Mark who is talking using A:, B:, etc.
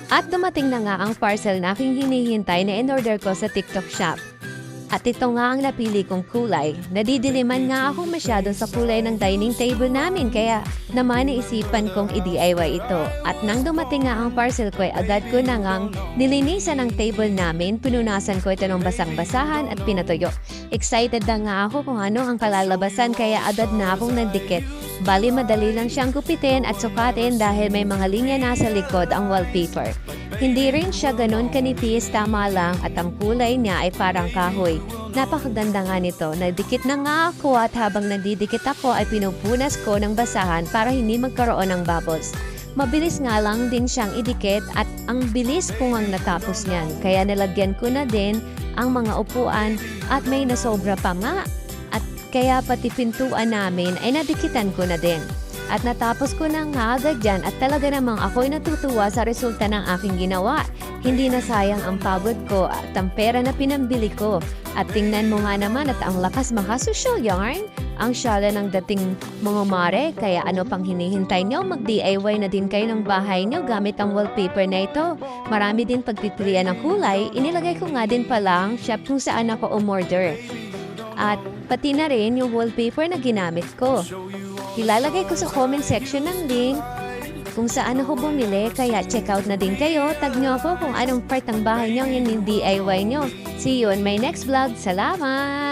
A: At dumating na nga ang parcel na aking hinihintay na in-order ko sa TikTok shop. At ito nga ang napili kong kulay. Nadidiliman nga ako masyado sa kulay ng dining table namin kaya naman naisipan kong i-DIY ito. At nang dumating nga ang parcel ko ay agad ko na ngang nilinisan ang table namin, pinunasan ko ito ng basang-basahan at pinatuyo. Excited na nga ako kung ano ang kalalabasan kaya agad na akong nagdikit. Bali madali lang siyang gupitin at sukatin dahil may mga linya na sa likod ang wallpaper. Hindi rin siya ganon kanipis, tama lang at ang kulay niya ay parang kahoy. Napakaganda nga nito. Nagdikit na nga ako at habang nagdidikit ako ay pinupunas ko ng basahan para hindi magkaroon ng bubbles. Mabilis nga lang din siyang idikit at ang bilis ko ngang natapos niyan. Kaya nilagyan ko na din ang mga upuan at may nasobra pa nga. At kaya pati pintuan namin ay nadikitan ko na din. At natapos ko na nga agad dyan at talaga namang ako'y natutuwa sa resulta ng aking ginawa. Hindi na sayang ang pagod ko at ang pera na pinambili ko. At tingnan mo nga naman at ang lakas makasocial yarn. Ang syala ng dating mga mare, kaya ano pang hinihintay nyo? Mag-DIY na din kayo ng bahay nyo gamit ang wallpaper na ito. Marami din pagpipilian ng kulay. Inilagay ko nga din pala ang shop kung saan ako umorder. At pati na rin yung wallpaper na ginamit ko. Ilalagay ko sa comment section ng link kung saan ako bumili, kaya check out na din kayo. Tag nyo ako kung anong part ng bahay nyo yung DIY nyo. See you on my next vlog. Salamat!